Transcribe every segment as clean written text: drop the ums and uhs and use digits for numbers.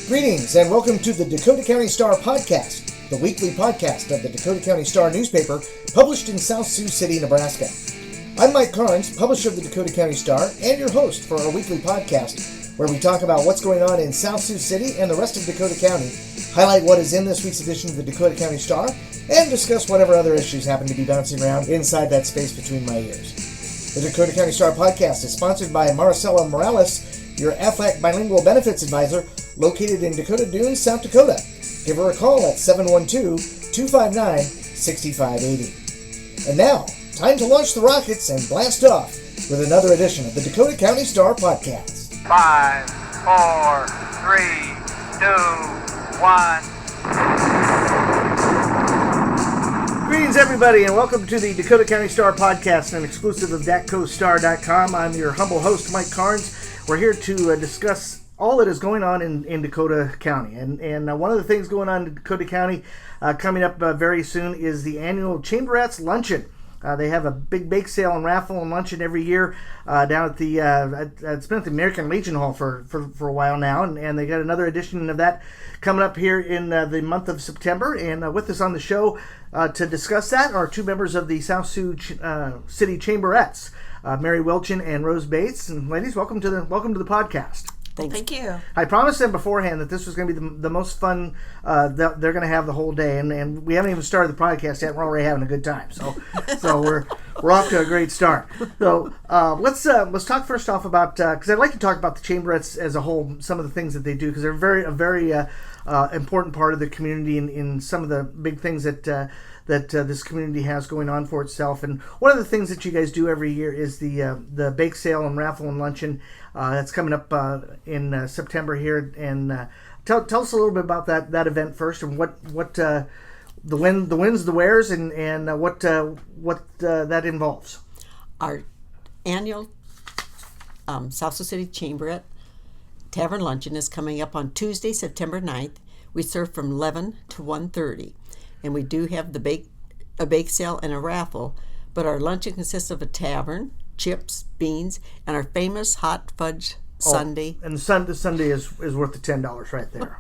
Greetings and welcome to the Dakota County Star Podcast, the weekly podcast of the Dakota County Star newspaper published in South Sioux City, Nebraska. I'm Mike Carnes, publisher of the Dakota County Star and your host for our weekly podcast where we talk about what's going on in South Sioux City and the rest of Dakota County, highlight what is in this week's edition of the Dakota County Star, and discuss whatever other issues happen to be bouncing around inside that space between my ears. The Dakota County Star podcast is sponsored by Maricela Morales, your Aflac Bilingual Benefits Advisor, located in Dakota Dunes, South Dakota. Give her a call at 712-259-6580. And now, time to launch the rockets and blast off with another edition of the Dakota County Star Podcast. 5, 4, 3, 2, 1. Greetings, everybody, and welcome to the Dakota County Star Podcast, an exclusive of DatcoStar.com. I'm your humble host, Mike Carnes. We're here to discuss all that is going on in Dakota County. And one of the things going on in Dakota County coming up very soon is the annual Chamberettes luncheon. They have a big bake sale and raffle and luncheon every year down at the it's been at the American Legion Hall for a while now, and they got another edition of that coming up here in the month of September. And with us on the show to discuss that are two members of the South Sioux City Chamberettes, Mary Wiltjen and Rose Bates. And ladies, welcome to the podcast. Thank you. I promised them beforehand that this was going to be the most fun that they're going to have the whole day, and we haven't even started the podcast yet. We're already having a good time, so we're off to a great start. So let's talk first off about, because I'd like to talk about the Chamberettes as a whole, some of the things that they do, because they're a very important part of the community in some of the big things that this community has going on for itself. And one of the things that you guys do every year is the bake sale and raffle and luncheon that's coming up in September here. And tell us a little bit about that event first, and what the wins, the wears, and what that involves. Our annual South Sioux City Chamberette Tavern Luncheon is coming up on Tuesday, September 9th. We serve from 11 to 1:30. And we do have a bake sale and a raffle, but our luncheon consists of a tavern, chips, beans, and our famous hot fudge sundae. And the sundae is worth the $10 right there.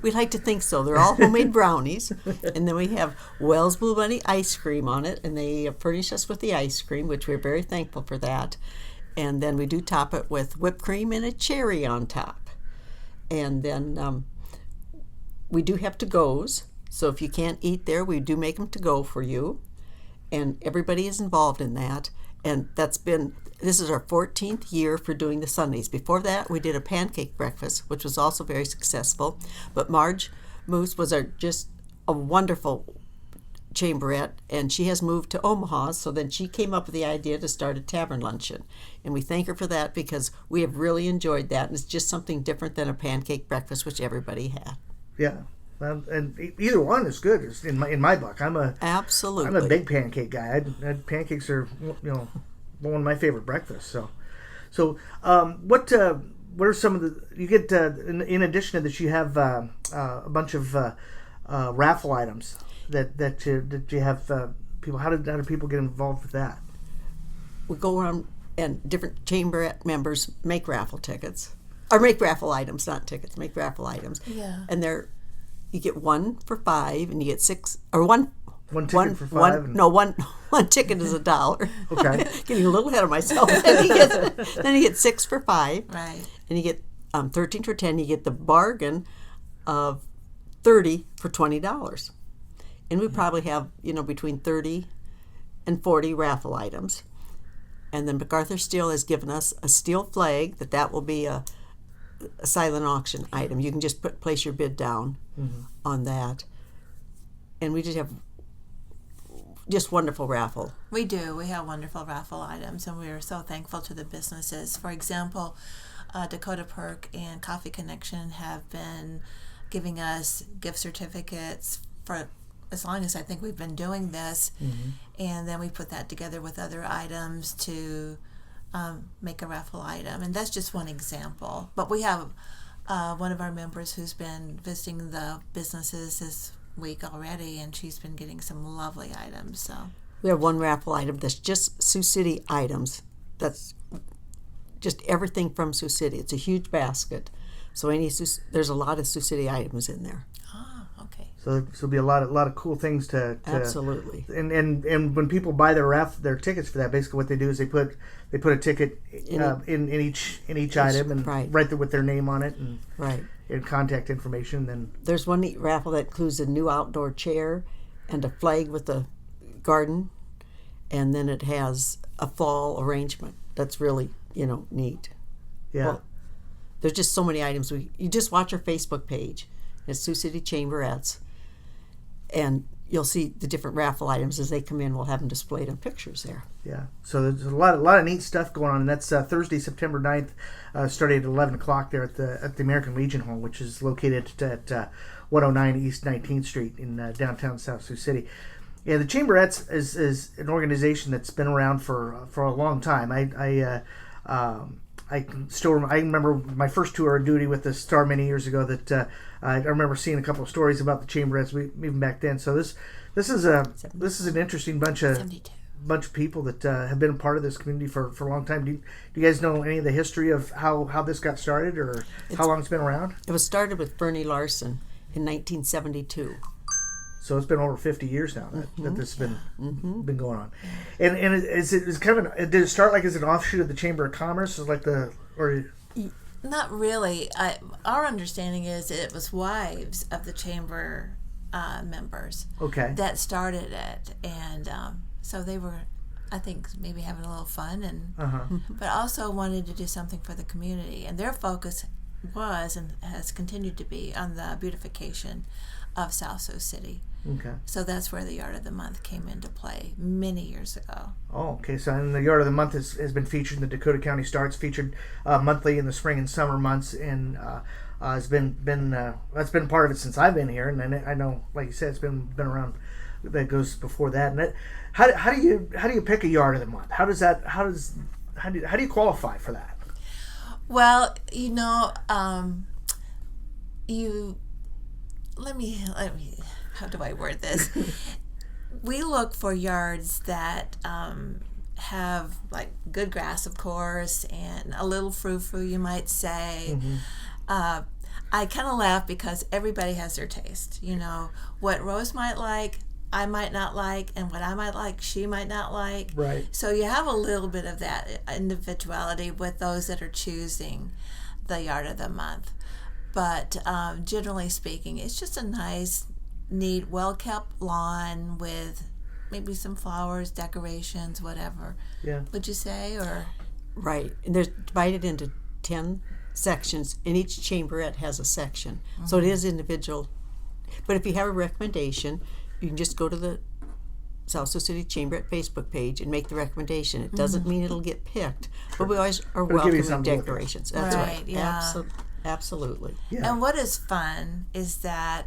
We'd like to think so. They're all homemade brownies. And then we have Wells Blue Bunny ice cream on it, and they furnish us with the ice cream, which we're very thankful for that. And then we do top it with whipped cream and a cherry on top. And then we do have to-goes. So if you can't eat there, we do make them to go for you. And everybody is involved in that. And this is our 14th year for doing the Sundays. Before that, we did a pancake breakfast, which was also very successful. But Marge Moose was just a wonderful chamberette, and she has moved to Omaha. So then she came up with the idea to start a tavern luncheon. And we thank her for that because we have really enjoyed that. And it's just something different than a pancake breakfast, which everybody had. Yeah. And either one is good in my book. Absolutely. I'm a big pancake guy. Pancakes are one of my favorite breakfasts. So what are some of the you get in addition to this, you have a bunch of raffle items that you have people. How do people get involved with that? We go around and different chamberette members make raffle tickets or make raffle items, not tickets. Make raffle items. Yeah. And you get one for $5, and you get six, or one ticket for $5. One ticket is $1. Okay. Getting a little ahead of myself. Then you get 6 for $5. Right. And you get 13 for $10. You get the bargain of 30 for $20. And we probably have between 30 and 40 raffle items. And then MacArthur Steel has given us a steel flag that will be a silent auction item. You can just place your bid down on that. And we just have wonderful raffle. We do. We have wonderful raffle items, and we are so thankful to the businesses. For example, Dakota Perk and Coffee Connection have been giving us gift certificates for as long as I think we've been doing this. And then we put that together with other items to make a raffle item, and that's just one example. But we have one of our members who's been visiting the businesses this week already, and she's been getting some lovely items. So we have one raffle item that's just Sioux City items. That's just everything from Sioux City. It's a huge basket So there's a lot of Sioux City items in there. Oh, okay. So there'll be a lot of cool things to Absolutely. And when people buy their tickets for that, basically what they do is they put a ticket in each item and right. write with their name on it and Right. and contact information. Then There's one neat raffle that includes a new outdoor chair and a flag with a garden, and then it has a fall arrangement. That's really, neat. yeah. Well, there's just so many items. You just watch our Facebook page. It's Sioux City Chamberettes, and you'll see the different raffle items as they come in. We'll have them displayed on pictures there. Yeah, so there's a lot of neat stuff going on, and that's Thursday, September 9th, starting at 11 o'clock there at the American Legion Hall, which is located at 109 East 19th Street in downtown South Sioux City. Yeah, the Chamberettes is an organization that's been around for a long time. I remember my first tour of duty with the Star many years ago. That I remember seeing a couple of stories about the Chamberettes even back then. So this is an interesting bunch of 72. People that have been a part of this community for a long time. Do you guys know any of the history of how this got started or how long it's been around? It was started with Bernie Larson in 1972. So it's been over 50 years now that this has been going on. And it's kind of did it start like as an offshoot of the Chamber of Commerce? Not really. Our understanding is it was wives of the chamber members that started it, and so they were, I think, maybe having a little fun, and but also wanted to do something for the community. And their focus was and has continued to be on the beautification of South Sioux City. Okay. So that's where the Yard of the Month came into play many years ago. Oh, okay. So and the Yard of the Month has been featured in the Dakota County Star. It's featured monthly in the spring and summer months, and it's been that's been part of it since I've been here. And I know, like you said, it's been around. That goes before that. And how do you pick a Yard of the Month? How do you qualify for that? Well, let me. How do I word this? We look for yards that have like good grass, of course, and a little frou-frou, you might say. I kind of laugh because everybody has their taste. What Rose might like, I might not like, and what I might like, she might not like. Right. So you have a little bit of that individuality with those that are choosing the Yard of the Month. But generally speaking, it's just a nice, neat, well-kept lawn with maybe some flowers, decorations, whatever. Yeah. Would you say? Or Right. And they're divided into 10 sections, and each chamberette has a section. So it is individual. But if you have a recommendation, you can just go to the South Sioux City Chamberette Facebook page and make the recommendation. It doesn't mean it'll get picked, but we always are It'll give you welcoming something to look at. decorations. That's Right, right. yeah. Absolutely. Yeah. And what is fun is that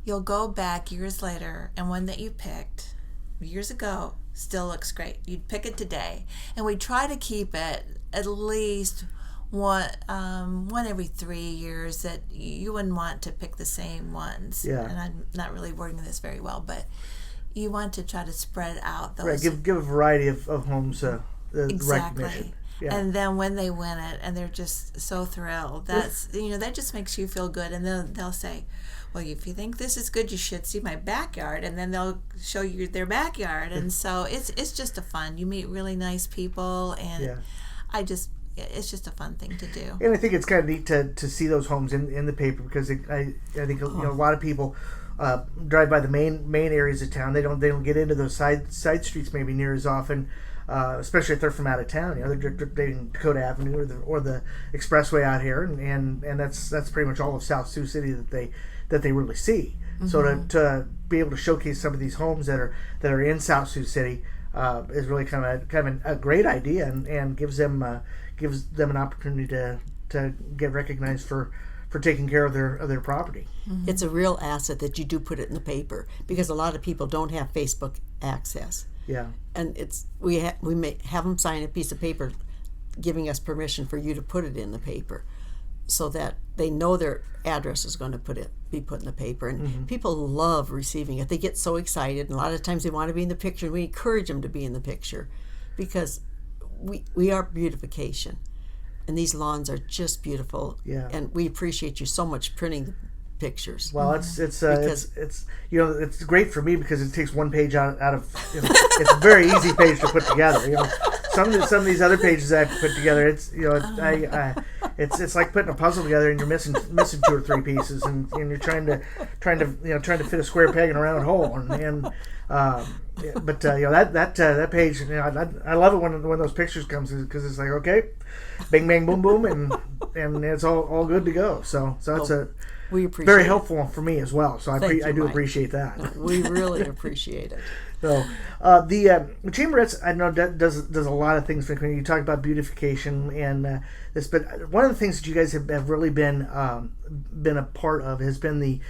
you'll go back years later, and one that you picked years ago still looks great. You'd pick it today, and we try to keep it at least one every 3 years. That you wouldn't want to pick the same ones. Yeah. And I'm not really wording this very well, but you want to try to spread out those. Right. Give a variety of homes the Exactly. recognition. Yeah. And then when they win it and they're just so thrilled, that's that just makes you feel good. And then they'll say, well, if you think this is good, you should see my backyard. And then they'll show you their backyard. And so it's just a fun. You meet really nice people, and it's just a fun thing to do. And I think it's kind of neat to see those homes in the paper, because I think a lot of people drive by the main areas of town. They don't get into those side streets maybe near as often. Especially if they're from out of town, they're dating Dakota Avenue or the Expressway out here, and that's pretty much all of South Sioux City that they really see. Mm-hmm. So to be able to showcase some of these homes that are in South Sioux City is really kind of a great idea, and gives them an opportunity to get recognized for taking care of their property. Mm-hmm. It's a real asset that you do put it in the paper, because a lot of people don't have Facebook access. Yeah. And we may have them sign a piece of paper giving us permission for you to put it in the paper, so that they know their address is going to be put in the paper. And people love receiving it. They get so excited, and a lot of times they want to be in the picture, and we encourage them to be in the picture, because we are beautification. and these lawns are just beautiful. Yeah. And we appreciate you so much printing the pictures. Well, it's you know, it's great for me because it takes one page out of you know, it's a very easy page to put together. You know, some of these other pages I have to put together, it's you know, it's like putting a puzzle together and you're missing 2 or 3 pieces, and you're trying to fit a square peg in a round hole, but you know, that page, you know, I love it when those pictures comes, because it's like, okay, bing bang boom boom, and it's all good to go. So it's we appreciate very it. helpful for me as well. So I do Mike. appreciate that. No, we really appreciate it. So the Chamberettes, I know, does a lot of things. You talk about beautification and this, but one of the things that you guys have really been a part of has been the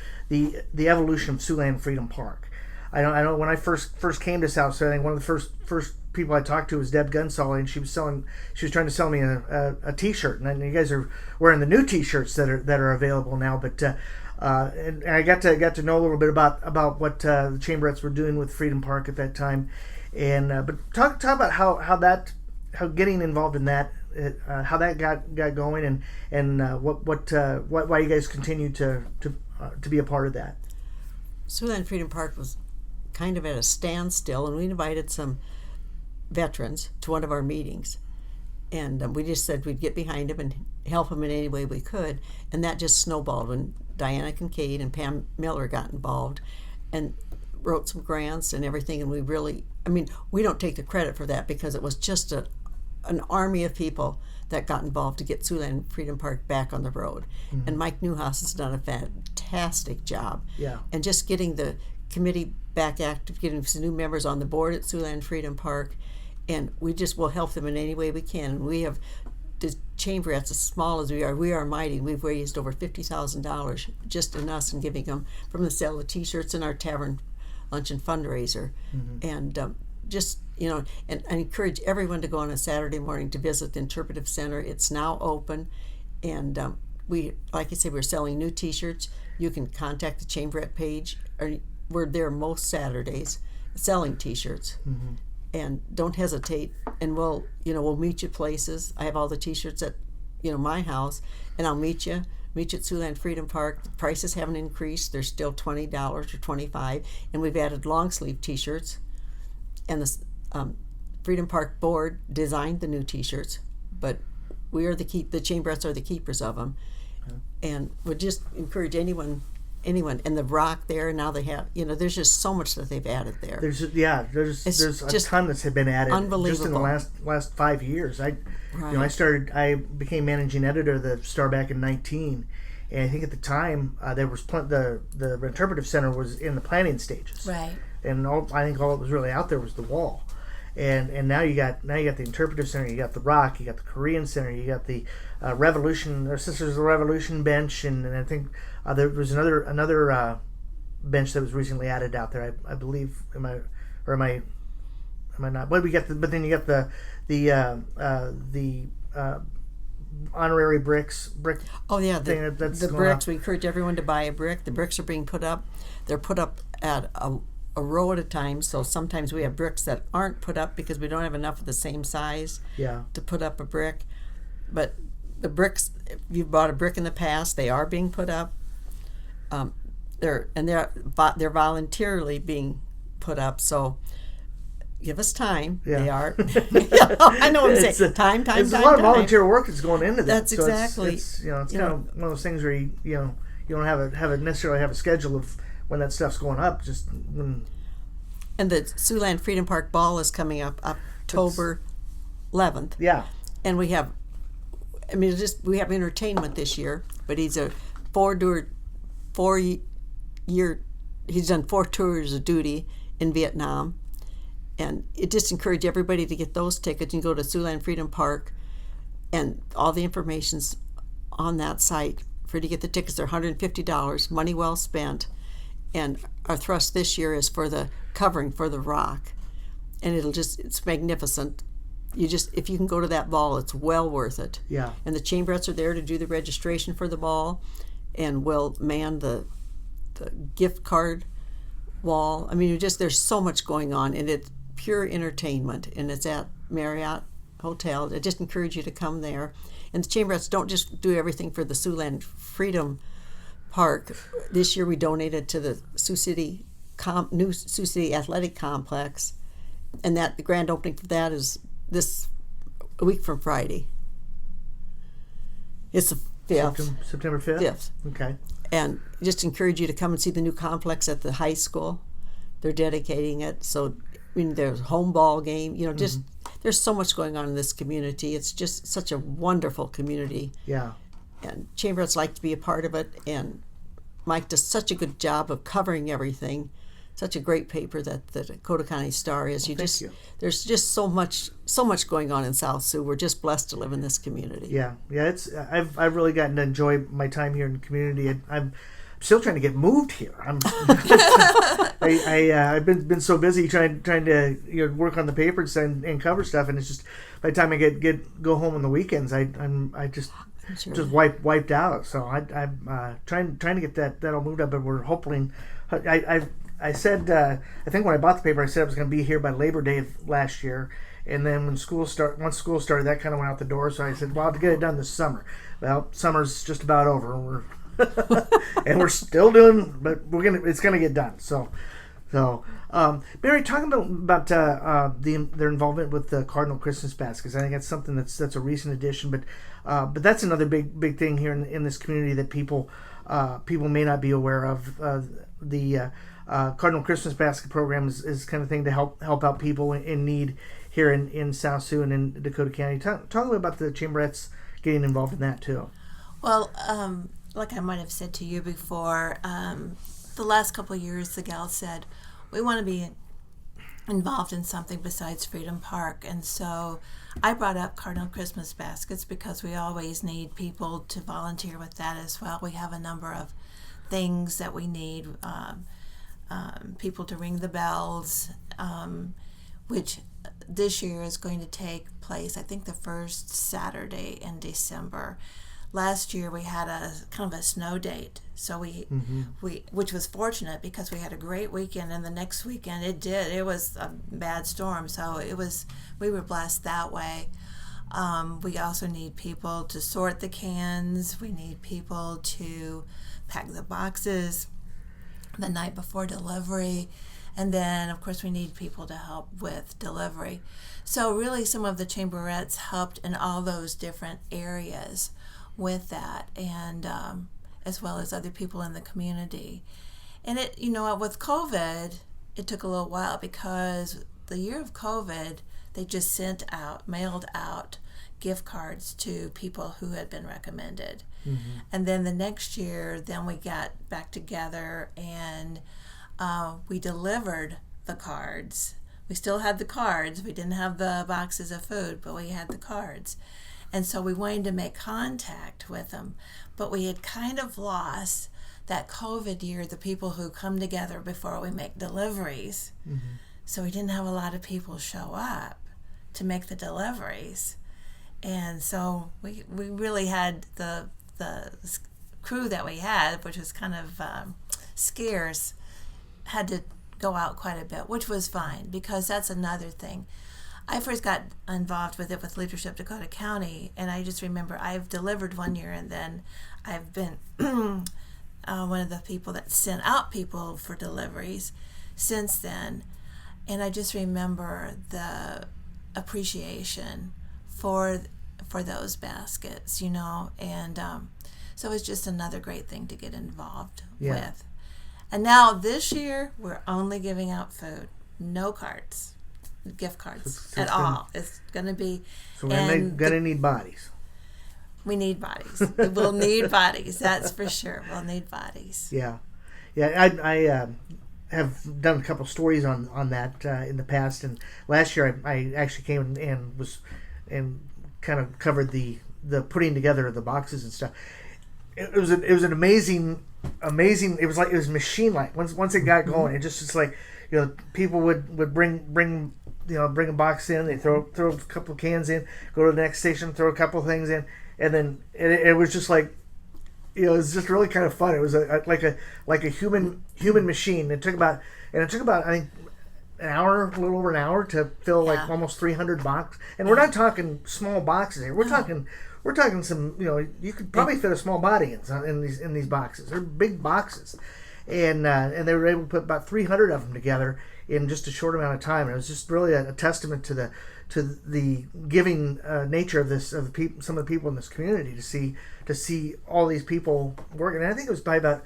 evolution of Siouxland Freedom Park. I know when I first came to South Sioux, I think one of the first people I talked to was Deb Gunsall, and she was trying to sell me a T-shirt, and you guys are wearing the new T-shirts that are available now. But and I got to know a little bit about what the Chamberettes were doing with Freedom Park at that time, and but talk about how getting involved in that, how that got going, and why you guys continue to be a part of that. Siouxland Freedom Park was kind of at a standstill, and we invited some veterans to one of our meetings, and we just said we'd get behind them and help them in any way we could, and that just snowballed when Diana Kincaid and Pam Miller got involved and wrote some grants and everything. And we don't take the credit for that, because it was just an army of people that got involved to get Siouxland Freedom Park back on the road. Mm-hmm. And Mike Newhouse has done a fantastic job. Yeah. And just getting the committee back active, getting some new members on the board at Siouxland Freedom Park, and we just will help them in any way we can. And we have the Chamberettes, as small as we are mighty. We've raised over $50,000 just in us and giving them from the sale of T-shirts and our tavern luncheon fundraiser. Mm-hmm. And just, you know, and I encourage everyone to go on a Saturday morning to visit the Interpretive Center. It's now open, and we, like I said, we're selling new T-shirts. You can contact the Chamberette page. We're there most Saturdays selling T-shirts. Mm-hmm. And don't hesitate, and we'll meet you places. I have all the T-shirts at, my house, and I'll meet you at Siouxland Freedom Park. The prices haven't increased. They're still $20 or $25, and we've added long sleeve T-shirts. And the Freedom Park board designed the new T-shirts, but we are the Chamberettes are the keepers of them. Okay. And would just encourage anyone, and the rock there. Now they have, there's just so much that they've added there. There's a ton that's been added just in the last 5 years. I became managing editor of the Star back in 19, and I think at the time there was the Interpretive Center was in the planning stages. Right. And I think all that was really out there was the wall. And now you got the Interpretive Center, you got the Rock, you got the Korean Center, you got the Revolution, or Sisters of the Revolution bench, and I think there was another bench that was recently added out there. I believe. Am I not? But but then you got the honorary brick. Oh yeah, the bricks. We encourage everyone to buy a brick. The bricks are being put up. They're put up at a row at a time, so sometimes we have bricks that aren't put up because we don't have enough of the same size to put up a brick. But the bricks, if you've bought a brick in the past, they are being put up. They're voluntarily being put up, so give us time. Yeah. They are. I know what I'm saying. Time. There's a lot of volunteer work that's going into that. That's exactly. It's kind of one of those things where you don't necessarily have a schedule of when that stuff's going up. And the Siouxland Freedom Park Ball is coming up October 11th. Yeah. And we have entertainment this year, but he's a 4 year. He's done 4 tours of duty in Vietnam, and it just encouraged everybody to get those tickets. You can go to Siouxland Freedom Park, and all the information's on that site. For you to get the tickets, they're $150. Money well spent. And our thrust this year is for the covering for the Rock, and it's magnificent. If you can go to that ball, it's well worth it. Yeah. And the Chamberettes are there to do the registration for the ball, and will man the gift card wall. I mean, there's so much going on, and it's pure entertainment, and it's at Marriott hotel. I just encourage you to come there. And the Chamberettes don't just do everything for the Siouxland Freedom Park. This year we donated to the Sioux City new Sioux City Athletic Complex, and that the grand opening for that is a week from Friday. It's the 5th. September 5th? 5th. Okay. And just encourage you to come and see the new complex at the high school. They're dedicating it. So, I mean, there's a home ball game. You know, just there's so much going on in this community. It's just such a wonderful community. Yeah. And Chamberettes like to be a part of it. And Mike does such a good job of covering everything. Such a great paper that the Dakota County Star is. Thank you. There's just so much going on in South Sioux. We're just blessed to live in this community. Yeah. I've really gotten to enjoy my time here in the community. I'm still trying to get moved here. I've been so busy trying to work on the papers and cover stuff, and it's just by the time I go home on the weekends, I just wiped out. So I'm trying to get that all moved up, but we're hoping. I said, I think when I bought the paper, I said I was going to be here by Labor Day of last year. And then once school started, that kind of went out the door. So I said, well, to get it done this summer. Well, summer's just about over. And we're still doing, but it's going to get done. So, Barry, talking about their involvement with the Cardinal Christmas baskets. I think that's something that's a recent addition, but that's another big thing here in this community that people may not be aware of. The Cardinal Christmas Basket Program is kind of thing to help out people in need here in South Sioux and in Dakota County. Talk a little about the Chamberettes getting involved in that too. Well, like I might have said to you before, the last couple of years the gals said, we want to be involved in something besides Freedom Park. And so I brought up Cardinal Christmas Baskets because we always need people to volunteer with that as well. We have a number of things that we need, people to ring the bells, which this year is going to take place, I think, the first Saturday in December. Last year we had a kind of a snow date, so we which was fortunate because we had a great weekend, and the next weekend it was a bad storm, so we were blessed that way. We also need people to sort the cans. We need people to pack the boxes the night before delivery, and then of course we need people to help with delivery. So really some of the Chamberettes helped in all those different areas with that, and as well as other people in the community. And with COVID, it took a little while because the year of COVID, they just mailed out gift cards to people who had been recommended. And then the next year, then we got back together and we delivered the cards. We still had the cards. We didn't have the boxes of food, but we had the cards. And so we wanted to make contact with them. But we had kind of lost that COVID year, the people who come together before we make deliveries. So we didn't have a lot of people show up to make the deliveries. And so we really had the crew that we had, which was kind of scarce, had to go out quite a bit, which was fine because that's another thing. I first got involved with it with Leadership Dakota County, and I just remember I've delivered one year, and then I've been one of the people that sent out people for deliveries since then. And I just remember the appreciation for those baskets, and so it's just another great thing to get involved with. And now this year we're only giving out food, no gift cards at all. It's going to be. So we're gonna need bodies. We need bodies. We'll need bodies. That's for sure. We'll need bodies. Yeah. I have done a couple stories on that in the past, and last year I actually came and kind of covered the putting together of the boxes and stuff. It was an amazing. It was machine like. Once it got going, it just like people would bring a box in, they throw a couple of cans in, go to the next station, throw a couple of things in, and then it was just like. It was just really kind of fun. It was like a human machine. It took about I think an hour, a little over an hour to fill like Yeah. almost 300 boxes. And we're not talking small boxes here. We're talking some, you could probably fit a small body in these boxes. They're big boxes. And they were able to put about 300 of them together in just a short amount of time. And it was just really a testament to the giving nature of this, of some of the people in this community, to see all these people working. And I think it was by about,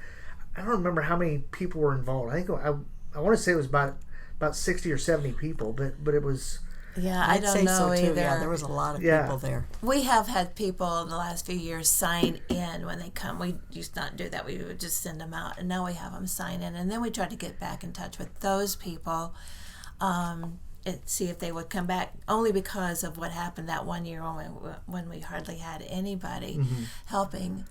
I don't remember how many people were involved. I think I want to say it was about 60 or 70 people, but it was. Yeah, I I'd don't say know so too. either. Yeah, there was a lot of Yeah. people there. We have had people in the last few years sign in when they come. We used to not do that. We would just send them out, and now we have them sign in. And then we try to get back in touch with those people and see if they would come back, only because of what happened that one year when we hardly had anybody helping.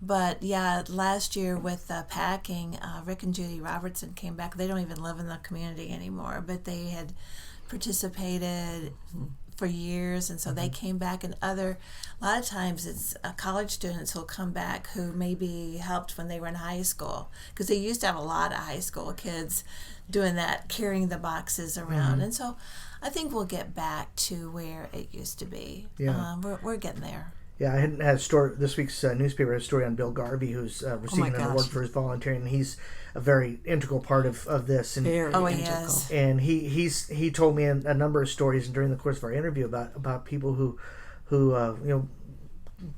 But yeah, last year with packing, Rick and Judy Robertson came back. They don't even live in the community anymore, but they had participated for years, and so they came back. And a lot of times it's college students who'll come back who maybe helped when they were in high school, because they used to have a lot of high school kids doing that, carrying the boxes around. And so I think we'll get back to where it used to be. Yeah. We're getting there. Yeah, I had a story. This week's newspaper had a story on Bill Garvey, who's receiving an award for his volunteering, and he's a very integral part of this. And Very Oh, he integral. is. and he told me a number of stories during the course of our interview about people who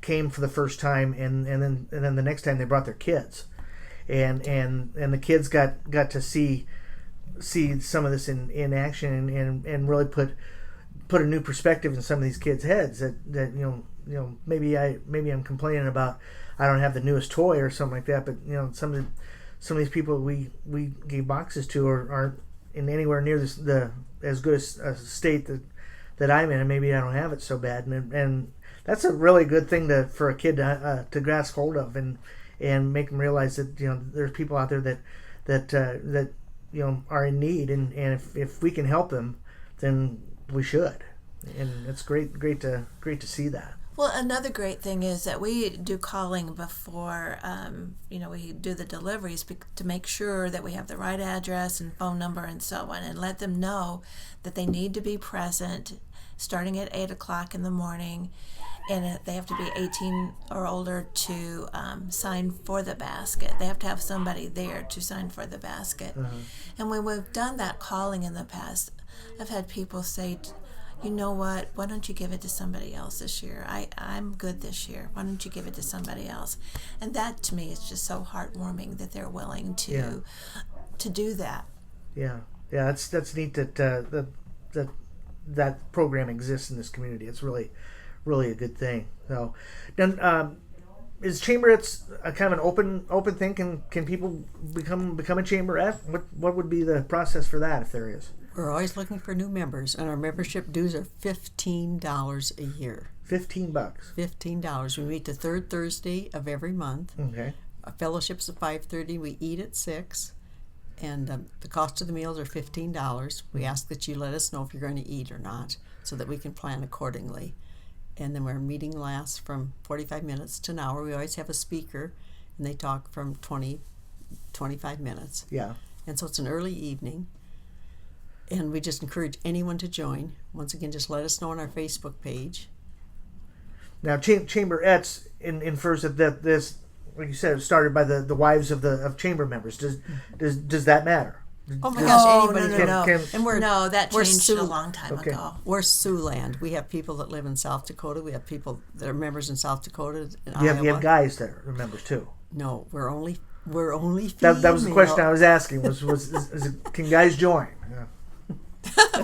came for the first time, and then the next time they brought their kids, and the kids got to see some of this in action, and really put a new perspective in some of these kids' heads that maybe I'm complaining about I don't have the newest toy or something like that, but some of these people we gave boxes to aren't in anywhere near as good a state that I'm in, and maybe I don't have it so bad, and that's a really good thing for a kid to grasp hold of and make them realize that there's people out there that are in need, and if we can help them, then we should, and it's great to see that. Well, another great thing is that we do calling before, we do the deliveries to make sure that we have the right address and phone number and so on, and let them know that they need to be present starting at 8 o'clock in the morning, and they have to be 18 or older to sign for the basket. They have to have somebody there to sign for the basket. And when we've done that calling in the past, I've had people say, you know what, why don't you give it to somebody else this year? I'm good this year. Why don't you give it to somebody else? And that, to me, is just so heartwarming that they're willing to do that. Yeah, that's neat that program exists in this community. It's really a good thing. So, then is Chamberettes a kind of an open thing? Can people become a chamberette? What would be the process for that, if there is? We're always looking for new members, and our membership dues are $15 a year. $15. $15. We meet the third Thursday of every month. Okay. Our fellowship's at 5:30. We eat at 6, and the cost of the meals are $15. We ask that you let us know if you're going to eat or not, so that we can plan accordingly. And then our meeting lasts from 45 minutes to an hour. We always have a speaker, and they talk from 25 minutes. Yeah. And so it's an early evening. And we just encourage anyone to join. Once again, just let us know on our Facebook page. Now, Chamberettes infers that this, like you said, was started by the wives of chamber members. Does that matter? Oh my gosh, anybody no. can. And that we're changed Sioux, a long time ago. We're Siouxland. We have people that live in South Dakota. We have people that are members in South Dakota and You Iowa. have guys that are members too. No, we're only female. That was the question I was asking. Can guys join? Yeah.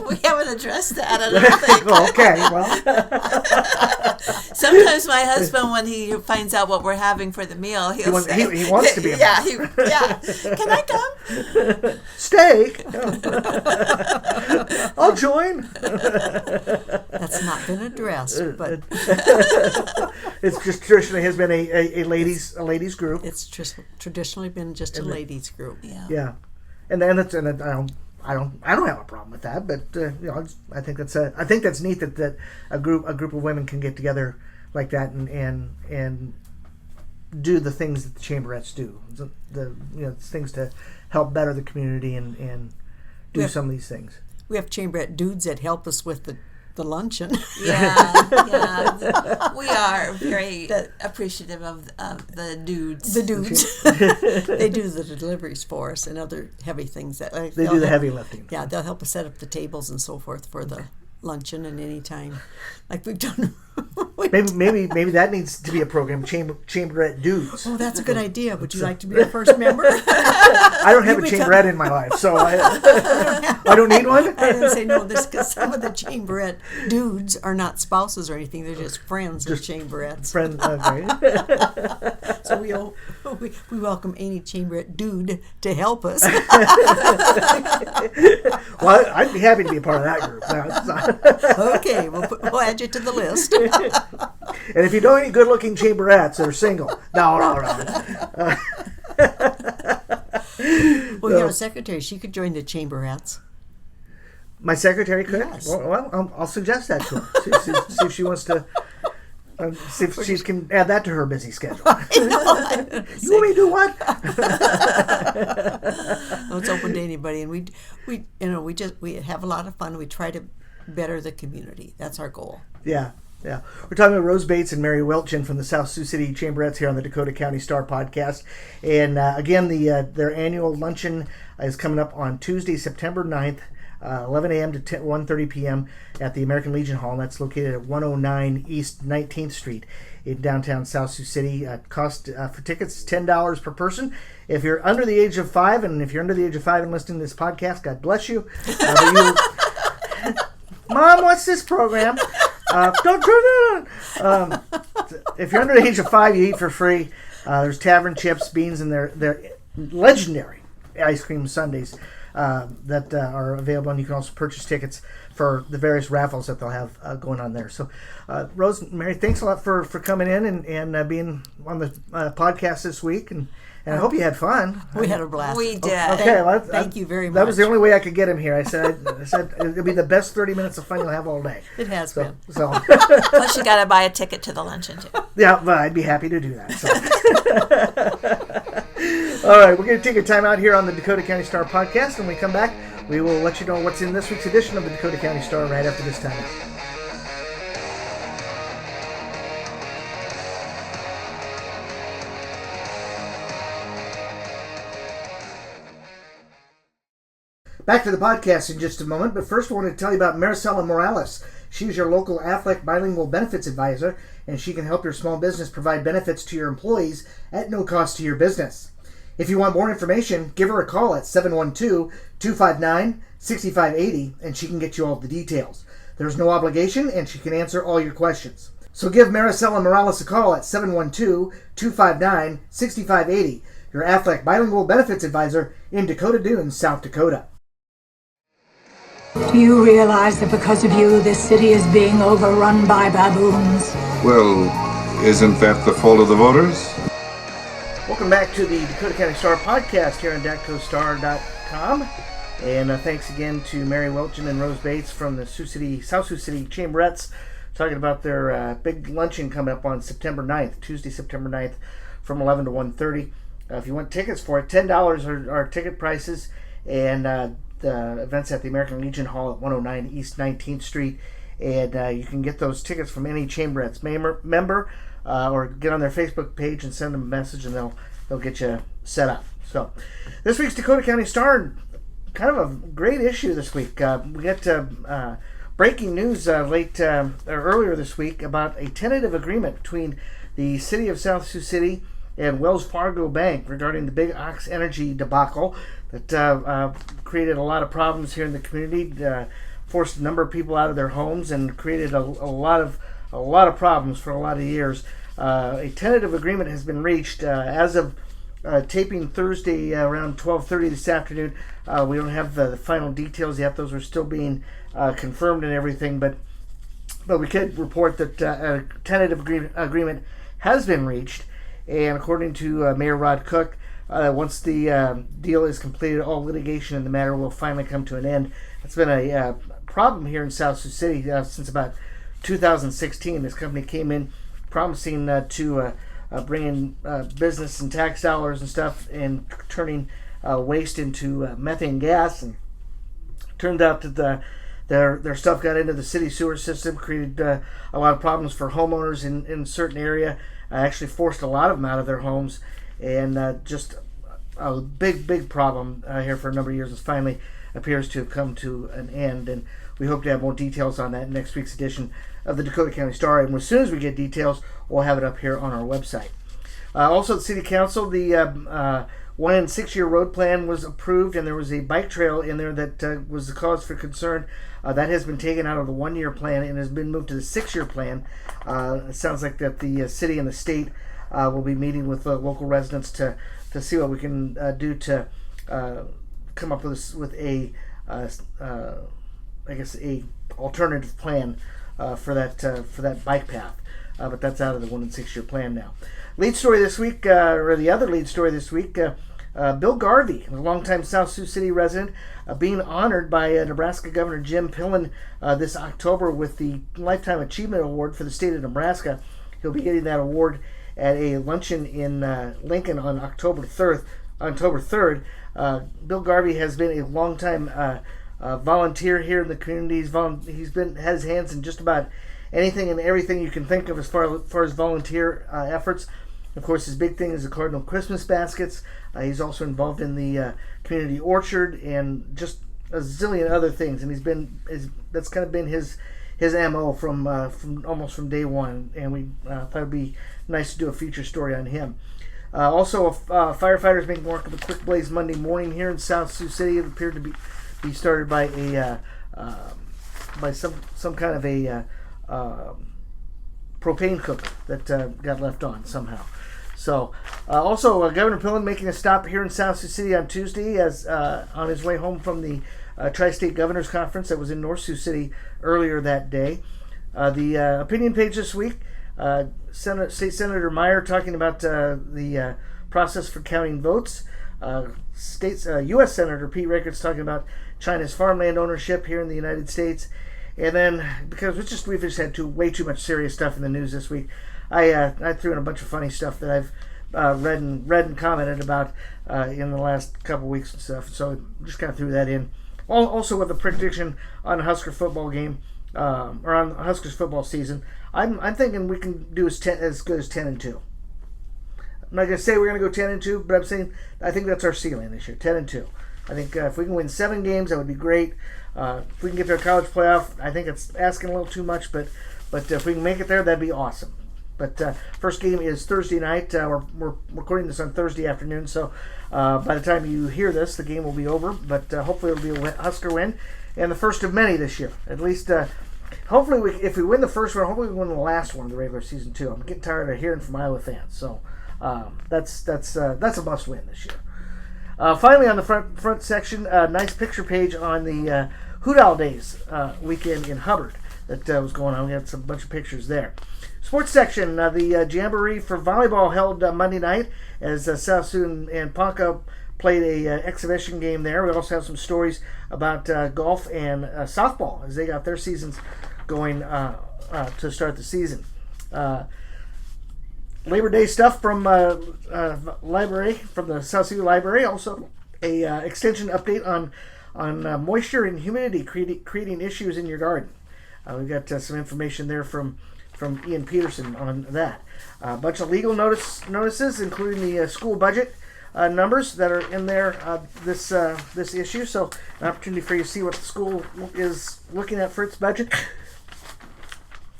We haven't addressed that, I don't think. Oh, okay, well. Sometimes my husband, when he finds out what we're having for the meal, he wants to be a yeah. Can I come? Steak. I'll join. That's not been addressed, but It's just traditionally has been a ladies group. it's just traditionally been just a ladies group. Yeah, and I don't have a problem with that, but I think that's neat that a group of women can get together like that and do the things that the Chamberettes do, the things to help better the community and do some of these things. We have Chamberette dudes that help us with the luncheon. Yeah. We are very appreciative of the dudes. The dudes. They do the deliveries for us and other heavy things. They do the heavy lifting. Yeah, they'll help us set up the tables and so forth for the luncheon and any time, like we've done. Maybe that needs to be a program. Chamberette dudes. Oh, that's a good idea. Would you like to be our first member? I don't have a chamberette in my life, so I don't need one. I didn't say no. This because some of the chamberette dudes are not spouses or anything; they're just friends of chamberettes. Friends, okay. So we welcome any chamberette dude to help us. Well, I'd be happy to be a part of that group. Okay, we'll add you to the list. And if you know any good-looking chamberettes that are single, no. Well, you have a secretary. She could join the chamberettes. My secretary could? Yes. Well, I'll suggest that to her. See if she wants to. See if she can add that to her busy schedule. You want me to do what? No, it's open to anybody, and we have a lot of fun. We try to better the community. That's our goal. Yeah. We're talking with Rose Bates and Mary Wiltjen from the South Sioux City Chamberettes here on the Dakota County Star podcast. And again, their annual luncheon is coming up on Tuesday, September 9th, 11 a.m. to 1:30 p.m. at the American Legion Hall, and that's located at 109 East 19th Street in downtown South Sioux City. Cost for tickets is $10 per person. If you're under the age of 5, and if you're under the age of 5 and listening to this podcast, God bless you. Mom, what's this program? Don't turn it on. If you're under the age of 5, you eat for free. There's tavern chips, beans, and their legendary ice cream sundaes that are available, and you can also purchase tickets for the various raffles that they'll have going on there. So, Rose and Mary, thanks a lot for coming in and being on the podcast this week, and I hope you had fun. We had a blast. We did. Okay, well, thank you very much. That was the only way I could get him here. I said it'll be the best 30 minutes of fun you'll have all day. It has been. So. Plus, you got to buy a ticket to the luncheon too. Yeah, but I'd be happy to do that. So. All right, we're going to take a time out here on the Dakota County Star podcast. When we come back, we will let you know what's in this week's edition of the Dakota County Star right after this time out. Back to the podcast in just a moment, but first I want to tell you about Maricela Morales. She's your local Aflac Bilingual Benefits Advisor, and she can help your small business provide benefits to your employees at no cost to your business. If you want more information, give her a call at 712-259-6580, and she can get you all the details. There's no obligation, and she can answer all your questions. So give Maricela Morales a call at 712-259-6580, your Aflac Bilingual Benefits Advisor in Dakota Dunes, South Dakota. Do you realize that because of you, this city is being overrun by baboons? Well, isn't that the fault of the voters? Welcome back to the Dakota County Star podcast here on DakCoStar.com. And thanks again to Mary Wiltjen and Rose Bates from the South Sioux City Chamberettes, talking about their big luncheon coming up on September 9th, Tuesday, September 9th, from 11 to 1:30. If you want tickets for it, $10 are ticket prices, and the event's at the American Legion Hall at 109 East 19th Street, and you can get those tickets from any Chamberettes member, or get on their Facebook page and send them a message, and they'll get you set up. So, this week's Dakota County Star, kind of a great issue this week. We got breaking news earlier this week about a tentative agreement between the City of South Sioux City and Wells Fargo Bank regarding the Big Ox Energy debacle that created a lot of problems here in the community, forced a number of people out of their homes, and created a lot of problems for a lot of years. A tentative agreement has been reached as of taping Thursday around 12:30 this afternoon. We don't have the final details yet; those are still being confirmed and everything. But we could report that a tentative agreement has been reached. And according to Mayor Rod Cook, once the deal is completed, all litigation in the matter will finally come to an end. It's been a problem here in South Sioux City since about 2016. This company came in promising to bring in business and tax dollars and stuff, and turning waste into methane gas. And Turned out that their stuff got into the city sewer system, created a lot of problems for homeowners in certain area. Actually forced a lot of them out of their homes, and just a big problem here for a number of years. It finally appears to have come to an end, and we hope to have more details on that in next week's edition of the Dakota County Star. And as soon as we get details, we'll have it up here on our website. Also, the City Council, the 1 and 6 year road plan was approved, and there was a bike trail in there that was the cause for concern. That has been taken out of the 1 year plan and has been moved to the 6 year plan. It sounds like that the city and the state will be meeting with local residents to see what we can do to come up with a alternative plan for that bike path. But that's out of the 1 and 6 year plan now. Lead story this week, or the other lead story this week, Bill Garvey, a longtime South Sioux City resident, being honored by Nebraska Governor Jim Pillen this October with the Lifetime Achievement Award for the state of Nebraska. He'll be getting that award at a luncheon in Lincoln on October 3rd. Bill Garvey has been a longtime volunteer here in the community. He's had his hands in just about anything and everything you can think of as far as volunteer efforts. Of course, his big thing is the Cardinal Christmas baskets. He's also involved in the community orchard and just a zillion other things. And that's kind of been his MO from almost from day one. And we thought it'd be nice to do a feature story on him. Also, firefighters making work of a quick blaze Monday morning here in South Sioux City. It appeared to be started by some kind of a propane cooker that got left on somehow. So, also Governor Pillen making a stop here in South Sioux City on Tuesday as on his way home from the Tri-State Governors Conference that was in North Sioux City earlier that day. The opinion page this week, State Senator Meyer talking about the process for counting votes. U.S. Senator Pete Ricketts talking about China's farmland ownership here in the United States. And then, because we've just had way too much serious stuff in the news this week, I threw in a bunch of funny stuff that I've read and commented about in the last couple weeks and stuff. So just kind of threw that in. Also with a prediction on the Husker football game, or on Huskers football season. I'm thinking we can do as good as 10-2. I'm not going to say we're going to go 10-2, but I'm saying I think that's our ceiling this year, 10-2. I think if we can win 7 games, that would be great. If we can get to a college playoff, I think it's asking a little too much, but if we can make it there, that'd be awesome. But first game is Thursday night. We're recording this on Thursday afternoon, so by the time you hear this, the game will be over. But hopefully it'll be a Husker win, and the first of many this year. At least, hopefully, if we win the first one, hopefully we win the last one of the regular season too. I'm getting tired of hearing from Iowa fans, so that's a must win this year. Finally, on the front section, a nice picture page on the Hoot Owl Days weekend in Hubbard that was going on. We had some bunch of pictures there. Sports section, the Jamboree for volleyball held Monday night as South Sioux and Ponca played a exhibition game there. We also have some stories about golf and softball as they got their seasons going to start the season. Labor Day stuff from library, from the South Sioux Library. Also, a extension update on moisture and humidity creating issues in your garden. We've got some information there from Ian Peterson on that. A bunch of legal notices, including the school budget numbers that are in there this issue. So, an opportunity for you to see what the school is looking at for its budget.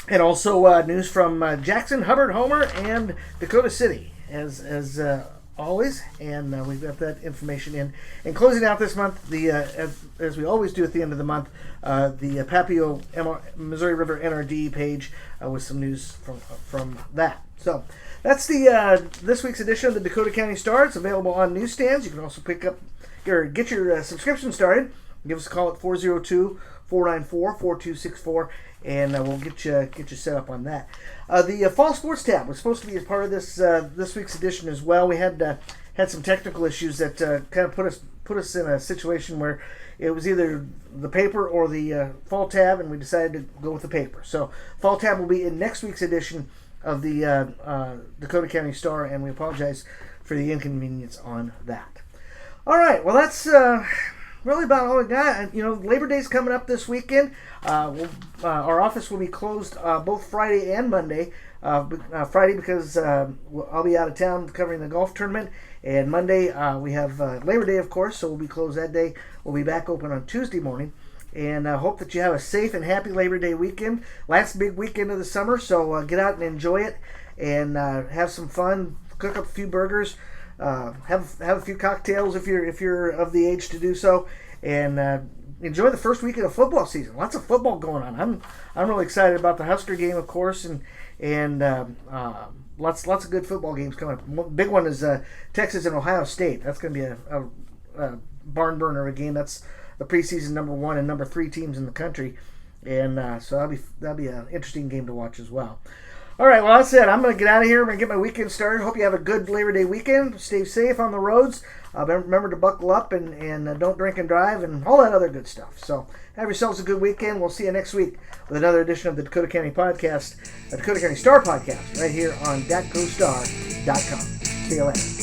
And also news from Jackson, Hubbard, Homer, and Dakota City, as always. And we've got that information in. And closing out this month, as we always do at the end of the month, the Papio Missouri River NRD page with some news from that. So that's the this week's edition of the Dakota County Star. It's available on newsstands. You can also pick up or get your subscription started. Give us a call at 402-494-4264. And we'll get you set up on that. The fall sports tab was supposed to be as part of this week's edition as well. We had some technical issues that kind of put us in a situation where it was either the paper or the fall tab, and we decided to go with the paper. So fall tab will be in next week's edition of the Dakota County Star, and we apologize for the inconvenience on that. All right, well that's really about all we got. Labor Day's coming up this weekend. Our office will be closed both Friday and Monday. Friday because I'll be out of town covering the golf tournament, and Monday we have Labor Day, of course, so we'll be closed that day. We'll be back open on Tuesday morning, and I hope that you have a safe and happy Labor Day weekend. Last big weekend of the summer, so get out and enjoy it, and have some fun. Cook up a few burgers, have a few cocktails if you're of the age to do so, and enjoy the first weekend of football season. Lots of football going on. I'm really excited about the Husker game, of course, and lots of good football games coming up. Big one is Texas and Ohio State. That's going to be a barn burner of a game. That's the preseason number 1 and number 3 teams in the country, and so that'll be an interesting game to watch as well. All right, well, that's it. I'm going to get out of here. I'm going to get my weekend started. Hope you have a good Labor Day weekend. Stay safe on the roads. Remember to buckle up and don't drink and drive and all that other good stuff. So have yourselves a good weekend. We'll see you next week with another edition of the Dakota County Podcast, the Dakota County Star Podcast, right here on DakoStar.com. See you later.